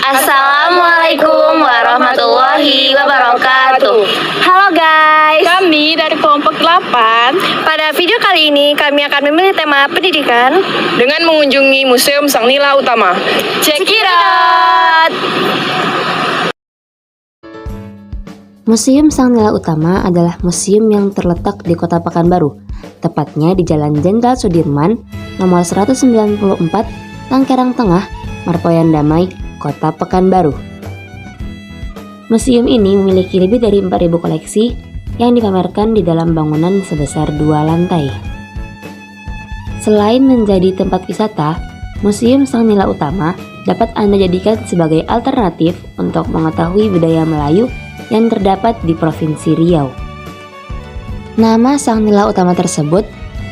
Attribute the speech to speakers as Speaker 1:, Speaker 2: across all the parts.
Speaker 1: Assalamualaikum warahmatullahi wabarakatuh.
Speaker 2: Halo guys,
Speaker 3: Kami dari kelompok 8
Speaker 2: pada video kali ini kami akan memilih tema pendidikan
Speaker 3: dengan mengunjungi Museum Sang Nila Utama.
Speaker 2: Check it out!
Speaker 4: Museum Sang Nila Utama adalah museum yang terletak di Kota Pekanbaru, tepatnya di Jalan Jenderal Sudirman, nomor 194, Tangkerang Tengah, Marpoyan Damai, Kota Pekanbaru. Museum ini memiliki lebih dari 4.000 koleksi yang dipamerkan di dalam bangunan sebesar 2 lantai. Selain menjadi tempat wisata, Museum Sang Nila Utama dapat Anda jadikan sebagai alternatif untuk mengetahui budaya Melayu yang terdapat di Provinsi Riau. Nama Sang Nila Utama tersebut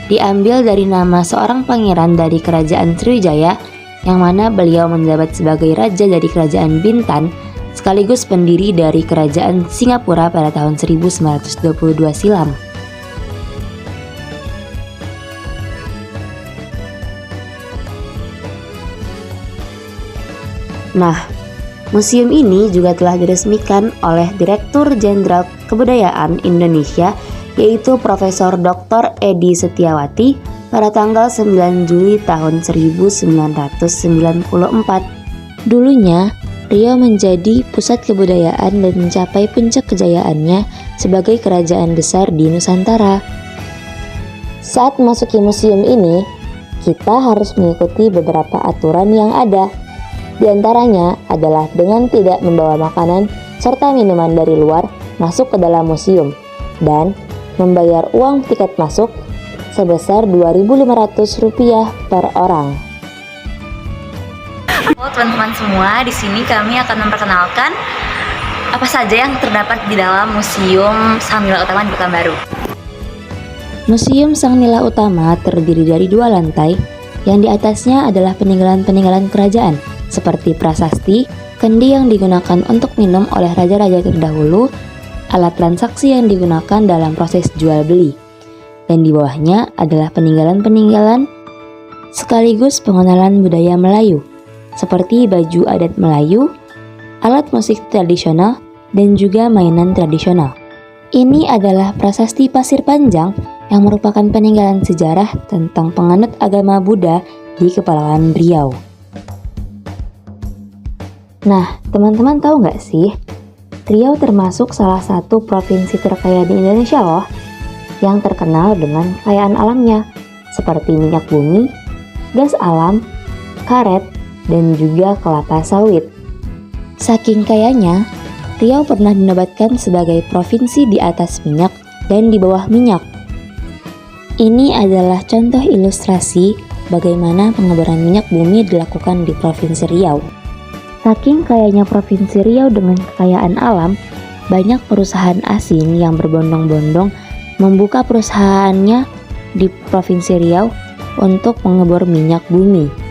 Speaker 4: diambil dari nama seorang pangeran dari Kerajaan Sriwijaya yang mana beliau menjabat sebagai raja dari Kerajaan Bintan sekaligus pendiri dari Kerajaan Singapura pada tahun 1922 silam. Nah, museum ini juga telah diresmikan oleh Direktur Jenderal Kebudayaan Indonesia yaitu Profesor Dr. Edi Setiawati pada tanggal 9 Juli tahun 1994. Dulunya, Riau menjadi pusat kebudayaan dan mencapai puncak kejayaannya sebagai kerajaan besar di Nusantara. Saat memasuki museum ini, kita harus mengikuti beberapa aturan yang ada. Di antaranya adalah dengan tidak membawa makanan serta minuman dari luar masuk ke dalam museum dan membayar uang tiket masuk sebesar Rp2.500 per orang.
Speaker 1: Halo teman-teman semua, di sini kami akan memperkenalkan apa saja yang terdapat di dalam Museum Sang Nila Utama di Pekanbaru.
Speaker 4: Museum Sang Nila Utama terdiri dari 2 lantai, yang di atasnya adalah peninggalan-peninggalan kerajaan seperti prasasti, kendi yang digunakan untuk minum oleh raja-raja terdahulu, alat transaksi yang digunakan dalam proses jual beli. Dan di bawahnya adalah peninggalan-peninggalan sekaligus pengenalan budaya Melayu, seperti baju adat Melayu, alat musik tradisional, dan juga mainan tradisional. Ini adalah prasasti Pasir Panjang yang merupakan peninggalan sejarah tentang penganut agama Buddha di Kepulauan Riau. Nah, teman-teman tahu nggak sih, Riau termasuk salah satu provinsi terkaya di Indonesia loh, yang terkenal dengan kekayaan alamnya, seperti minyak bumi, gas alam, karet, dan juga kelapa sawit. Saking kayanya, Riau pernah dinobatkan sebagai provinsi di atas minyak dan di bawah minyak. Ini adalah contoh ilustrasi bagaimana pengeboran minyak bumi dilakukan di Provinsi Riau. Saking kayanya Provinsi Riau dengan kekayaan alam, banyak perusahaan asing yang berbondong-bondong membuka perusahaannya di Provinsi Riau untuk mengebor minyak bumi.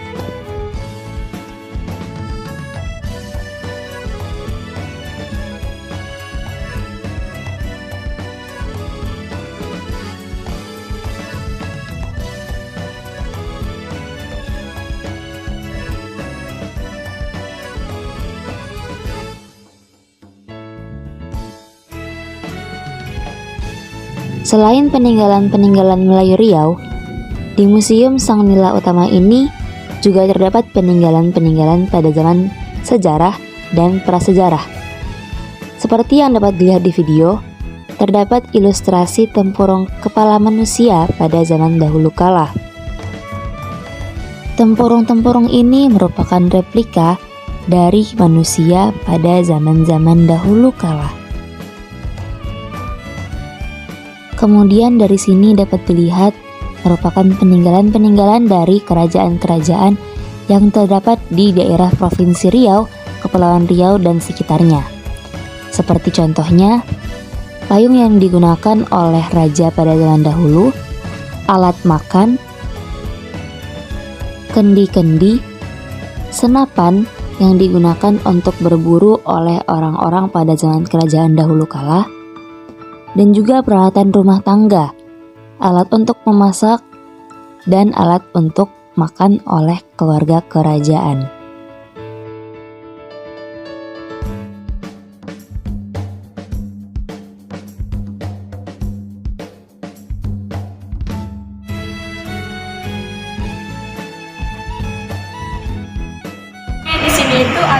Speaker 4: Selain peninggalan-peninggalan Melayu Riau, di Museum Sang Nila Utama ini juga terdapat peninggalan-peninggalan pada zaman sejarah dan prasejarah. Seperti yang dapat dilihat di video, terdapat ilustrasi tempurung kepala manusia pada zaman dahulu kala. Tempurung-tempurung ini merupakan replika dari manusia pada zaman-zaman dahulu kala. Kemudian dari sini dapat dilihat merupakan peninggalan-peninggalan dari kerajaan-kerajaan yang terdapat di daerah Provinsi Riau, Kepulauan Riau dan sekitarnya. Seperti contohnya, payung yang digunakan oleh raja pada zaman dahulu, alat makan, kendi-kendi, senapan yang digunakan untuk berburu oleh orang-orang pada zaman kerajaan dahulu kala, dan juga peralatan rumah tangga, alat untuk memasak, dan alat untuk makan oleh keluarga kerajaan.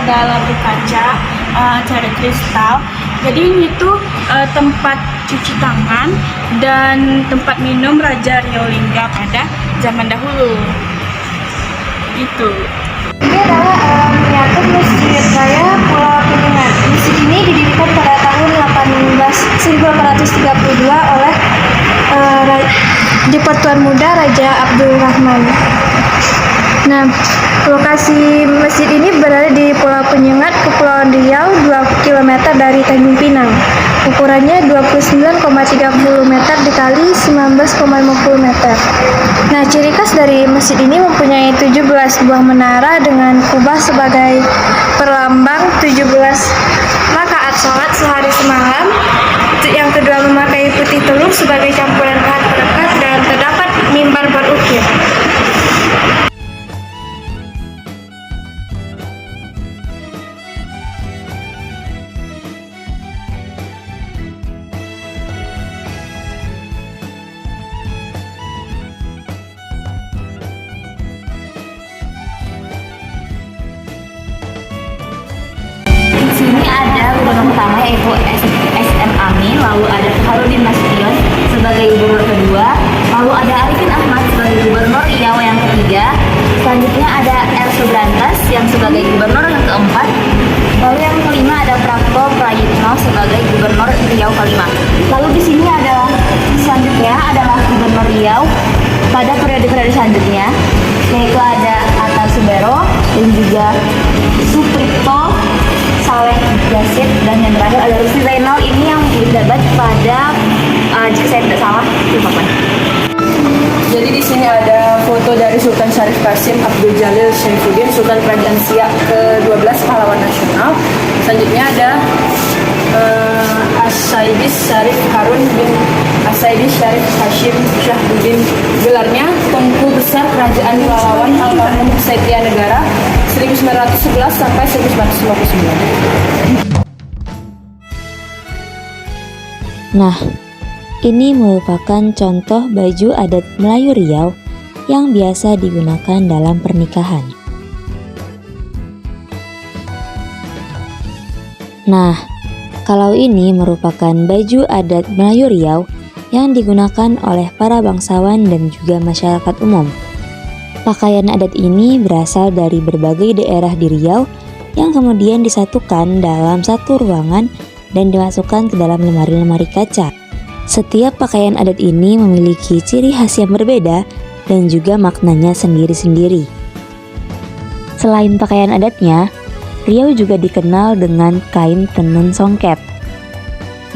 Speaker 5: ada lampu kaca, cara kristal. Jadi ini tuh tempat cuci tangan dan tempat minum Raja Riau Lingga pada zaman dahulu. Itu.
Speaker 2: Ini adalah miniatur Masjid Raya Pulau Kuningan. Masjid ini didirikan pada tahun 1832 oleh di Pertuan Muda Raja Abdul Rahman. Nah, lokasi masjid ini berada di Pulau Penyengat, Kepulauan Riau, 2 km dari Tanjung Pinang. Ukurannya 29,30 meter dikali 19,50 meter. Nah, ciri khas dari masjid ini mempunyai 17 buah menara dengan kubah sebagai perlambang 17 rakaat sholat sehari semalam. Yang kedua memakai putih telur sebagai campuran bahan perekat dan terdapat mimbar berukir.
Speaker 1: Di sini ada gubernur pertama yaitu SM Amin, lalu ada Harudin Nasution sebagai gubernur kedua, lalu ada Arifin Ahmad sebagai gubernur Riau yang ketiga, selanjutnya ada R. Subrantas yang sebagai gubernur yang keempat, lalu yang kelima ada Prapto Prayitno sebagai gubernur Riau kelima. Lalu di sini adalah selanjutnya adalah gubernur Riau pada periode selanjutnya, yaitu ada Atta Subero dan juga Supripto Saleh Yasid, dan yang terakhir ada Rusdi Zainal, ini yang menjabat pada jika saya tidak salah 5.
Speaker 3: Jadi di sini ada foto dari Sultan Syarif Qasim Abdul Jalil Syaifuddin, Sultan Kerajaan Siak ke-12 pahlawan nasional. Selanjutnya ada As-Saidis Syarif Harun bin As-Saidis Syarif Hashim Syahbuddin. Gelarnya Tunku Besar Kerajaan Pahlawan Almarhum Setia Negara 1911 sampai 1959.
Speaker 4: Nah, ini merupakan contoh baju adat Melayu Riau yang biasa digunakan dalam pernikahan. Nah, kalau ini merupakan baju adat Melayu Riau yang digunakan oleh para bangsawan dan juga masyarakat umum. Pakaian adat ini berasal dari berbagai daerah di Riau yang kemudian disatukan dalam satu ruangan dan dimasukkan ke dalam lemari-lemari kaca. Setiap pakaian adat ini memiliki ciri khas yang berbeda dan juga maknanya sendiri-sendiri. Selain pakaian adatnya, Riau juga dikenal dengan kain tenun songket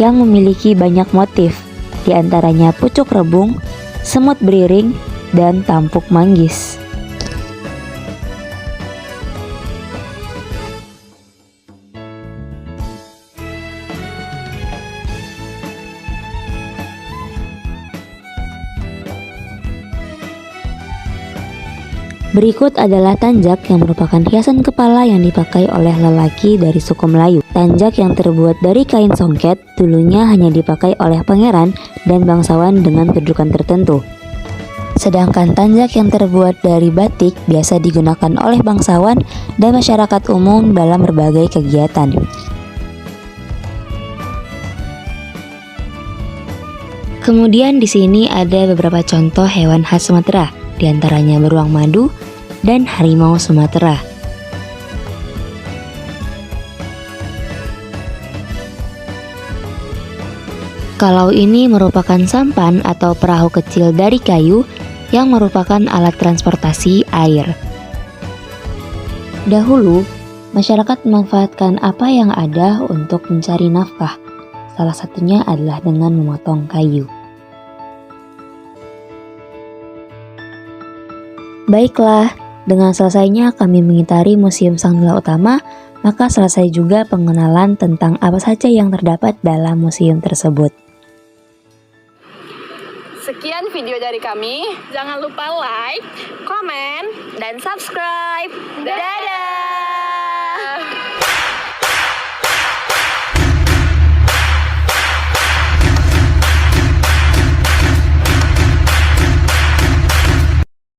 Speaker 4: yang memiliki banyak motif, diantaranya pucuk rebung, semut beriring, dan tampuk manggis. Berikut adalah tanjak yang merupakan hiasan kepala yang dipakai oleh lelaki dari suku Melayu. Tanjak yang terbuat dari kain songket dulunya hanya dipakai oleh pangeran dan bangsawan dengan kedudukan tertentu. Sedangkan tanjak yang terbuat dari batik biasa digunakan oleh bangsawan dan masyarakat umum dalam berbagai kegiatan. Kemudian di sini ada beberapa contoh hewan khas Sumatera, diantaranya beruang madu dan harimau Sumatera. Kalau ini merupakan sampan atau perahu kecil dari kayu yang merupakan alat transportasi air. Dahulu, masyarakat memanfaatkan apa yang ada untuk mencari nafkah. Salah satunya adalah dengan memotong kayu. Baiklah, dengan selesainya kami mengitari Museum Sang Nila Utama, maka selesai juga pengenalan tentang apa saja yang terdapat dalam museum tersebut.
Speaker 3: Sekian video dari kami. Jangan lupa like, komen,
Speaker 2: Dan subscribe. Dadah!